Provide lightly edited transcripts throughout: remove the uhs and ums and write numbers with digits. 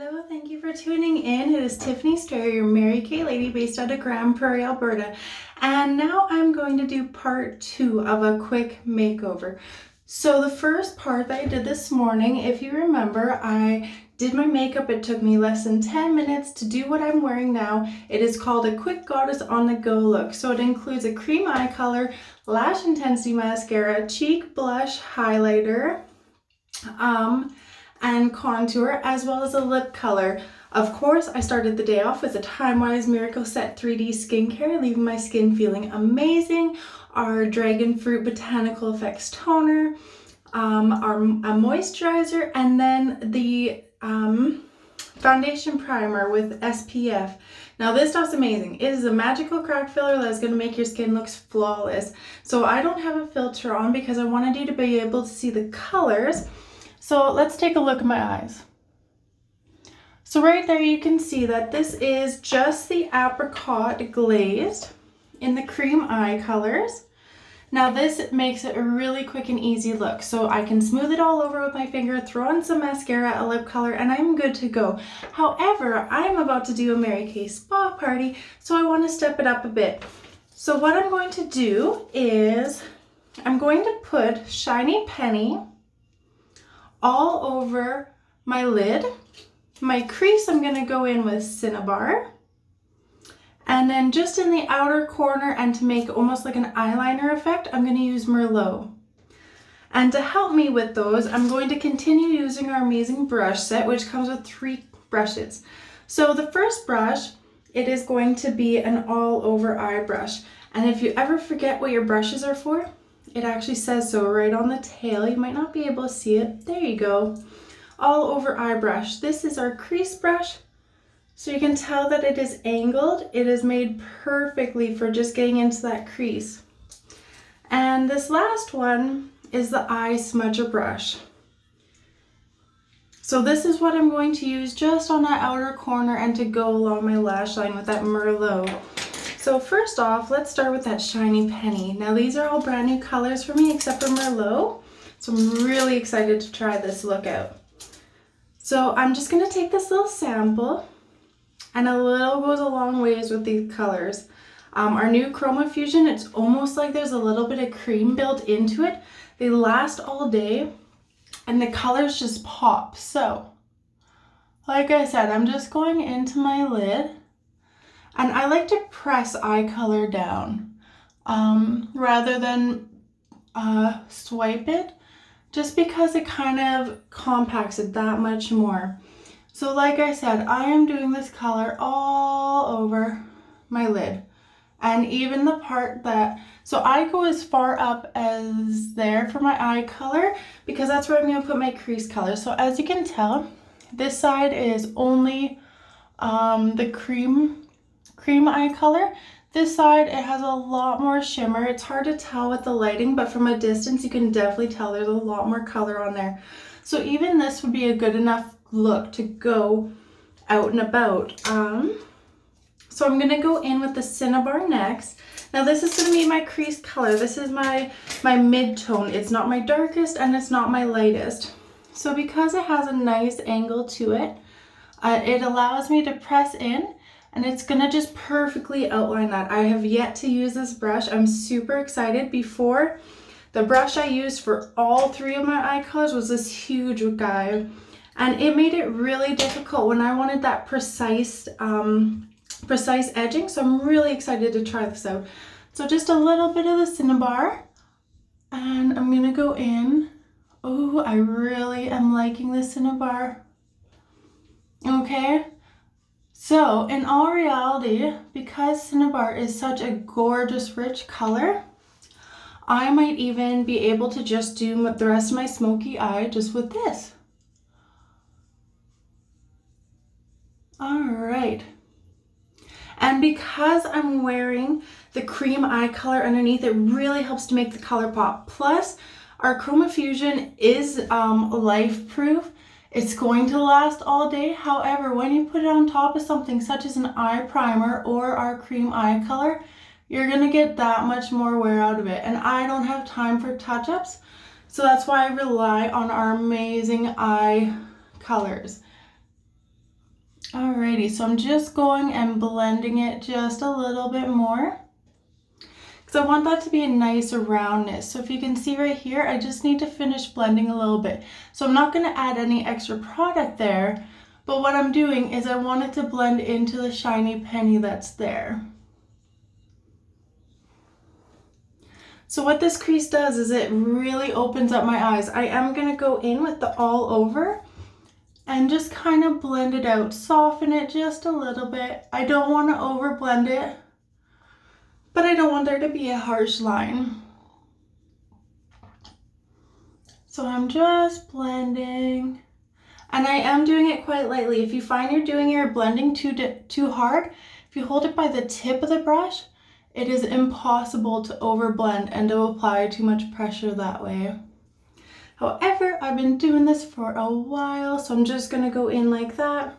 Hello, thank you for tuning in. It is Tiffany, your Mary Kay lady based out of Glam, Alberta. And now I'm going to do part 2 of a quick makeover. So the first part that I did this morning, if you remember, I did my makeup. It took me less than 10 minutes to do what I'm wearing now. It is called a quick goddess on the go look. So it includes a cream eye color, lash intensity mascara, cheek blush highlighter, and contour, as well as a lip color. Of course, I started the day off with a TiffanyS Miracle Set 3D skincare, leaving my skin feeling amazing. Our Dragon Fruit Botanical Effects toner, a moisturizer, and then the foundation primer with SPF. Now this stuff's amazing. It is a magical crack filler that's going to make your skin look flawless. So I don't have a filter on because I wanted you to be able to see the colors. So let's take a look at my eyes. So right there you can see that this is just the apricot glazed in the cream eye colors. Now this makes it a really quick and easy look. So I can smooth it all over with my finger, throw on some mascara, a lip color, and I'm good to go. However, I'm about to do a Mary Kay spa party, so I want to step it up a bit. So what I'm going to do is I'm going to put Shiny Penny all over my lid. My crease, I'm going to go in with Cinnabar. And then just in the outer corner, and to make almost like an eyeliner effect, I'm going to use Merlot. And to help me with those, I'm going to continue using our amazing brush set, which comes with 3 brushes. So the first brush, it is going to be an all over eye brush. And if you ever forget what your brushes are for, it actually says so right on the tail. You might not be able to see it. There you go. All over eye brush. This is our crease brush. So you can tell that it is angled. It is made perfectly for just getting into that crease. And this last one is the eye smudger brush. So this is what I'm going to use just on that outer corner and to go along my lash line with that Merlot. So first off, let's start with that Shiny Penny. Now these are all brand new colors for me except for Merlot. So I'm really excited to try this look out. So I'm just gonna take this little sample, and a little goes a long ways with these colors. Our new Chroma Fusion, it's almost like there's a little bit of cream built into it. They last all day and the colors just pop. So like I said, I'm just going into my lid. And I like to press eye color down rather than swipe it, just because it kind of compacts it that much more. So like I said, I am doing this color all over my lid. And even the part that, so I go as far up as there for my eye color because that's where I'm going to put my crease color. So as you can tell, this side is only the cream eye color. This side, it has a lot more shimmer. It's hard to tell with the lighting, but from a distance you can definitely tell there's a lot more color on there. So even this would be a good enough look to go out and about. So I'm gonna go in with the Cinnabar next. Now this is gonna be my crease color. This is my mid-tone. It's not my darkest and it's not my lightest. So because it has a nice angle to it, it allows me to press in, and it's gonna just perfectly outline that. I have yet to use this brush. I'm super excited. Before, the brush I used for all 3 of my eye colors was this huge guy, and it made it really difficult when I wanted that precise edging. So I'm really excited to try this out. So just a little bit of the Cinnabar, and I'm gonna go in. Oh, I really am liking the Cinnabar. Okay. So in all reality, because Cinnabar is such a gorgeous rich color, I might even be able to just do the rest of my smoky eye just with this. All right. And because I'm wearing the cream eye color underneath, it really helps to make the color pop. Plus, our Chroma Fusion is life proof. It's going to last all day. However, when you put it on top of something such as an eye primer or our cream eye color, you're gonna get that much more wear out of it. And I don't have time for touch-ups, so that's why I rely on our amazing eye colors. Alrighty, so I'm just going and blending it just a little bit more because I want that to be a nice roundness. So if you can see right here, I just need to finish blending a little bit. So I'm not going to add any extra product there, but what I'm doing is I want it to blend into the shiny penny that's there. So what this crease does is it really opens up my eyes. I am going to go in with the all over and just kind of blend it out, soften it just a little bit. I don't want to over blend it, but I don't want there to be a harsh line. So I'm just blending, and I am doing it quite lightly. If you find you're doing your blending too hard, if you hold it by the tip of the brush, it is impossible to over blend and to apply too much pressure that way. However, I've been doing this for a while, so I'm just going to go in like that.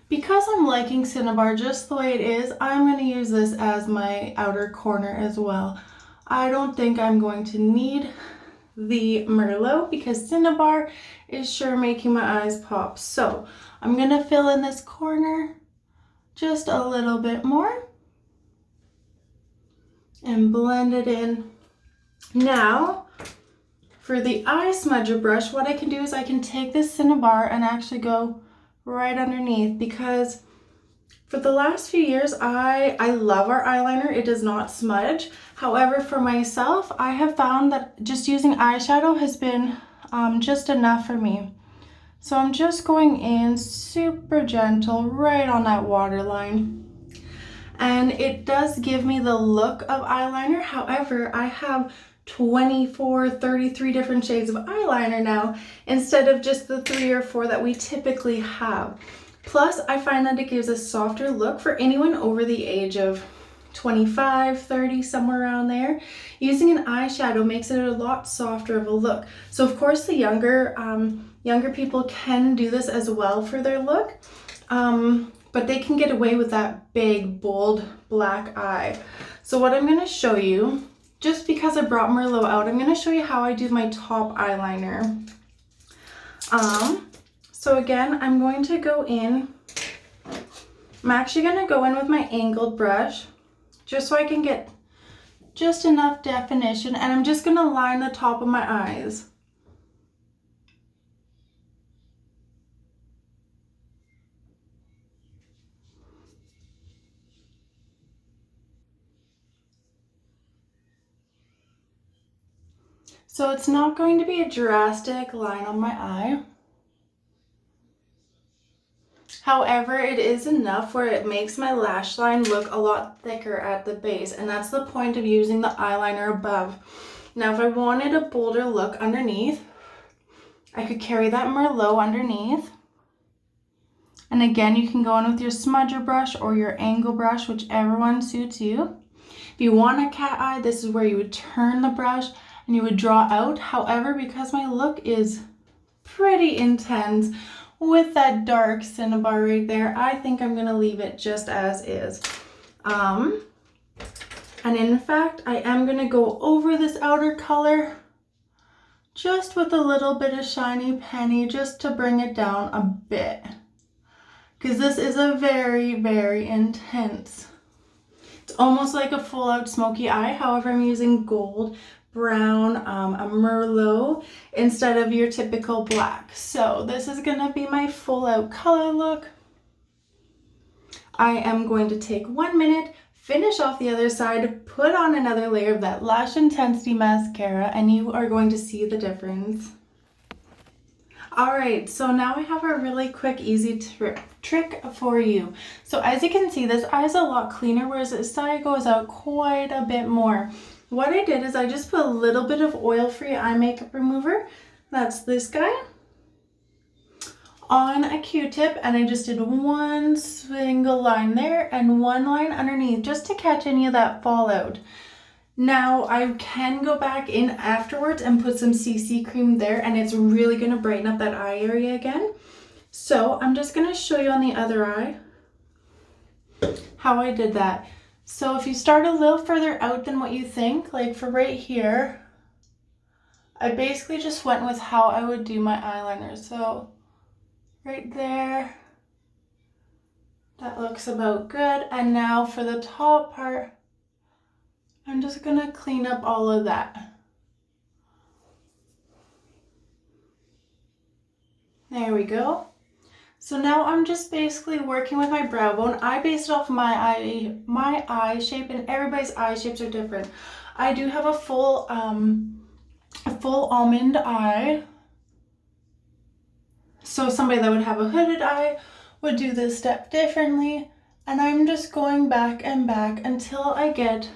Because I'm liking cinnabar just the way it is, I'm going to use this as my outer corner as well. I don't think I'm going to need the merlot because cinnabar is sure making my eyes pop. So I'm going to fill in this corner just a little bit more and blend it in. Now, for the eye smudger brush, what I can do is I can take this cinnabar and actually go right underneath, because for the last few years, I love our eyeliner. It does not smudge. However, for myself, I have found that just using eyeshadow has been just enough for me. So I'm just going in super gentle right on that waterline. And it does give me the look of eyeliner. However, I have 24, 33 different shades of eyeliner now instead of just the 3 or 4 that we typically have. Plus, I find that it gives a softer look for anyone over the age of 25, 30, somewhere around there. Using an eyeshadow makes it a lot softer of a look. So of course the younger people can do this as well for their look. But they can get away with that big, bold, black eye. So what I'm gonna show you, just because I brought Merlot out, I'm gonna show you how I do my top eyeliner. So again, I'm going to go in, I'm actually gonna go in with my angled brush, just so I can get just enough definition, and I'm just gonna line the top of my eyes. So it's not going to be a drastic line on my eye. However, it is enough where it makes my lash line look a lot thicker at the base, and that's the point of using the eyeliner above. Now, if I wanted a bolder look underneath, I could carry that Merlot underneath. And again, you can go in with your smudger brush or your angle brush, whichever one suits you. If you want a cat eye, this is where you would turn the brush and you would draw out. However, because my look is pretty intense with that dark cinnabar right there, I think I'm gonna leave it just as is. And in fact, I am gonna go over this outer color just with a little bit of shiny penny just to bring it down a bit. Because this is a very, very intense. It's almost like a full out smoky eye. However, I'm using gold, brown, a merlot instead of your typical black. So this is gonna be my full out color look. I am going to take 1 minute, finish off the other side, put on another layer of that Lash Intensity mascara, and you are going to see the difference. Alright, so now I have a really quick, easy trick for you. So as you can see, this eye is a lot cleaner, whereas this side goes out quite a bit more. What I did is I just put a little bit of oil-free eye makeup remover, that's this guy, on a Q-tip, and I just did one single line there and one line underneath just to catch any of that fallout. Now I can go back in afterwards and put some CC cream there, and it's really going to brighten up that eye area again. So I'm just going to show you on the other eye how I did that. So if you start a little further out than what you think, like for right here, I basically just went with how I would do my eyeliner. So right there, That looks about good. And now for the top part, I'm just gonna clean up all of that. There we go. So now I'm just basically working with my brow bone. I based it off my eye shape, and everybody's eye shapes are different. I do have a full almond eye. So somebody that would have a hooded eye would do this step differently. And I'm just going back and back until I get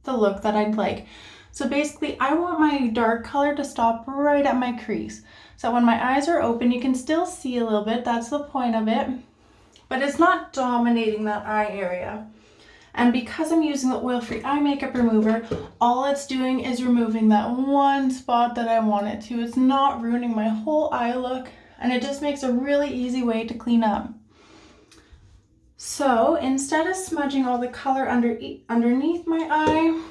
the look that I'd like. So basically I want my dark color to stop right at my crease. So when my eyes are open, you can still see a little bit. That's the point of it. But it's not dominating that eye area. And because I'm using the oil-free eye makeup remover, all it's doing is removing that one spot that I want it to. It's not ruining my whole eye look, and it just makes a really easy way to clean up. So instead of smudging all the color underneath my eye,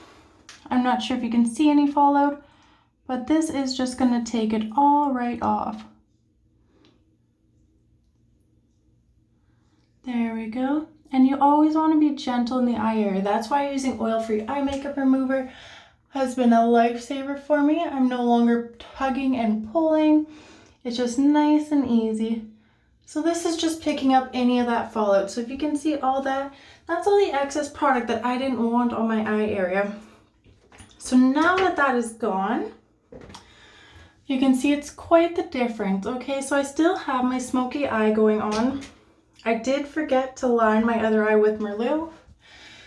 I'm not sure if you can see any fallout, but this is just going to take it all right off. There we go. And you always want to be gentle in the eye area. That's why using oil-free eye makeup remover has been a lifesaver for me. I'm no longer tugging and pulling. It's just nice and easy. So this is just picking up any of that fallout. So if you can see all that, that's all the excess product that I didn't want on my eye area. So now that that is gone, you can see it's quite the difference. Okay, so I still have my smoky eye going on. I did forget to line my other eye with merlot.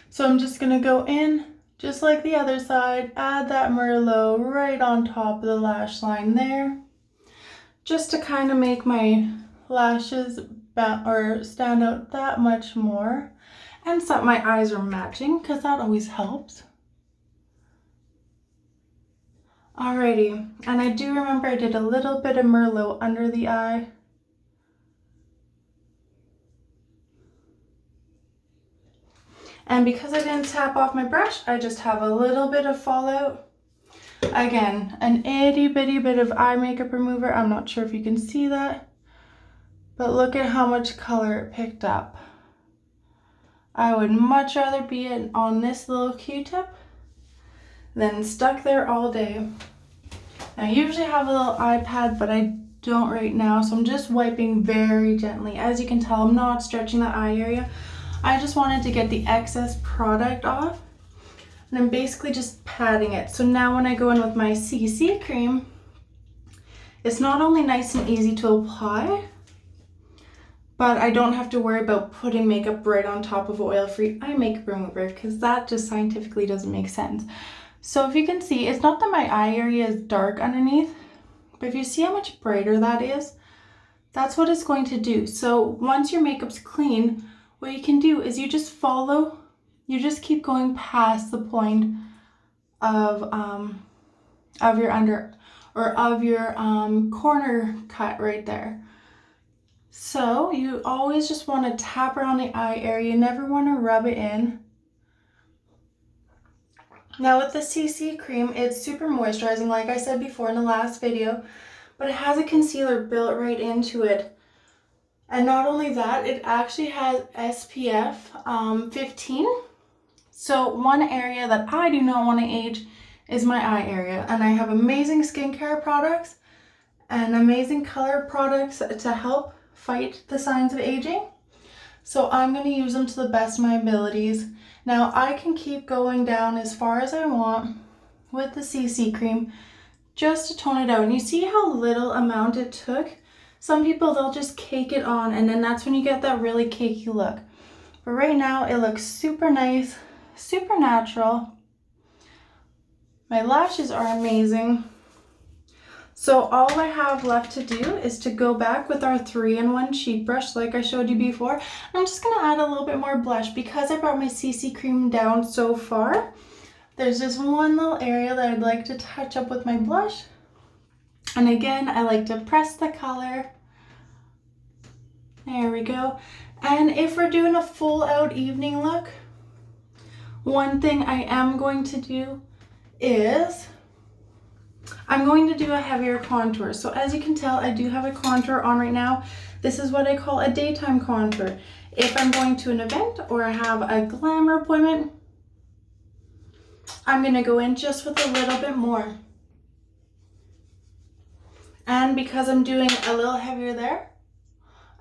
So I'm just gonna go in, just like the other side, add that merlot right on top of the lash line there, just to kind of make my lashes stand out that much more, and so that my eyes are matching, because that always helps. Alrighty, and I do remember I did a little bit of merlot under the eye. And because I didn't tap off my brush, I just have a little bit of fallout. Again, an itty bitty bit of eye makeup remover. I'm not sure if you can see that, but look at how much color it picked up. I would much rather be on this little Q-tip than stuck there all day. I usually have a little iPad, but I don't right now, so I'm just wiping very gently. As you can tell, I'm not stretching the eye area. I just wanted to get the excess product off, and I'm basically just patting it. So now when I go in with my CC cream, it's not only nice and easy to apply, but I don't have to worry about putting makeup right on top of oil-free eye makeup remover, because that just scientifically doesn't make sense. So if you can see, it's not that my eye area is dark underneath, but if you see how much brighter that is, that's what it's going to do. So once your makeup's clean, what you can do is you just keep going past the point of your corner cut right there. So you always just want to tap around the eye area. You never want to rub it in. Now with the CC cream, it's super moisturizing, like I said before in the last video, but it has a concealer built right into it. And not only that, it actually has SPF 15. So one area that I do not want to age is my eye area. And I have amazing skincare products and amazing color products to help fight the signs of aging. So I'm going to use them to the best of my abilities. Now I can keep going down as far as I want with the CC cream just to tone it out. And you see how little amount it took? Some people, they'll just cake it on, and then that's when you get that really cakey look. But right now it looks super nice, super natural. My lashes are amazing. So all I have left to do is to go back with our 3-in-1 cheek brush like I showed you before. I'm just going to add a little bit more blush because I brought my CC cream down so far. There's just one little area that I'd like to touch up with my blush. And again, I like to press the color. There we go. And if we're doing a full out evening look, one thing I am going to do is I'm going to do a heavier contour. So as you can tell, I do have a contour on right now. This is what I call a daytime contour. If I'm going to an event or I have a Glamour appointment, I'm gonna go in just with a little bit more. And because I'm doing a little heavier there,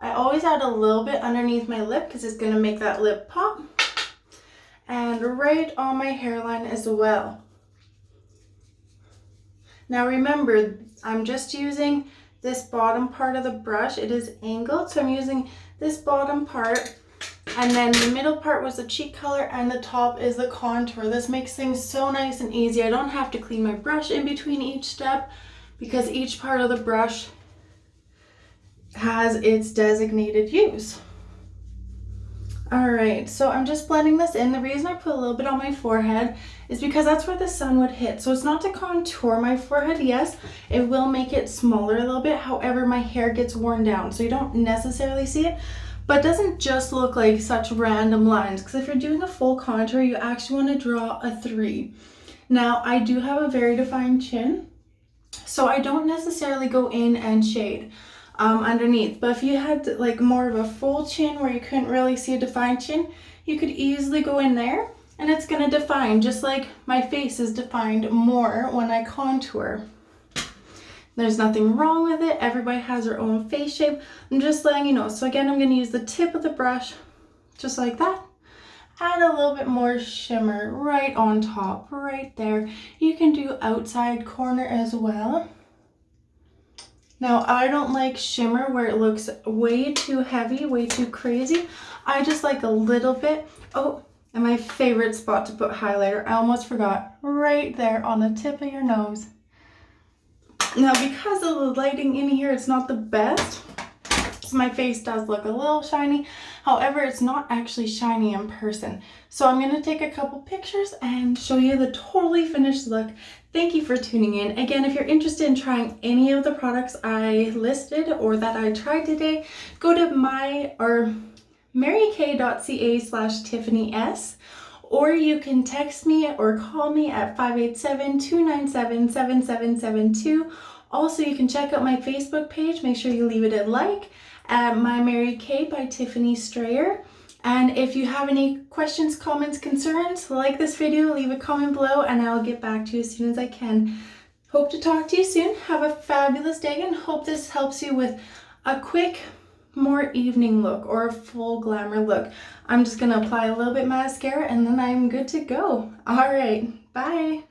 I always add a little bit underneath my lip because it's gonna make that lip pop. And right on my hairline as well. Now remember, I'm just using this bottom part of the brush. It is angled, so I'm using this bottom part, and then the middle part was the cheek color and the top is the contour. This makes things so nice and easy. I don't have to clean my brush in between each step because each part of the brush has its designated use. All right, so I'm just blending this in. The reason I put a little bit on my forehead is because that's where the sun would hit. So it's not to contour my forehead. Yes, it will make it smaller a little bit. However, my hair gets worn down, so you don't necessarily see it, but it doesn't just look like such random lines, because if you're doing a full contour, you actually want to draw a 3. Now, I do have a very defined chin, so I don't necessarily go in and shade underneath, but if you had like more of a full chin where you couldn't really see a defined chin, you could easily go in there and it's going to define, just like my face is defined more when I contour. There's nothing wrong with it. Everybody has their own face shape. I'm just letting you know. So again, I'm going to use the tip of the brush just like that. Add a little bit more shimmer right on top, right there. You can do outside corner as well. Now, I don't like shimmer where it looks way too heavy, way too crazy. I just like a little bit. Oh, and my favorite spot to put highlighter, I almost forgot, right there on the tip of your nose. Now, because of the lighting in here, it's not the best. So my face does look a little shiny. However, it's not actually shiny in person. So I'm going to take a couple pictures and show you the totally finished look. Thank you for tuning in. Again, if you're interested in trying any of the products I listed or that I tried today, go to MaryKay.ca/TiffanyS, or you can text me or call me at 587-297-7772. Also, you can check out my Facebook page. Make sure you leave it a like at My Mary Kay by Tiffany Strayer. And if you have any questions, comments, concerns, like this video, leave a comment below and I'll get back to you as soon as I can. Hope to talk to you soon. Have a fabulous day and hope this helps you with a quick, more evening look or a full glamour look. I'm just going to apply a little bit mascara and then I'm good to go. All right, bye.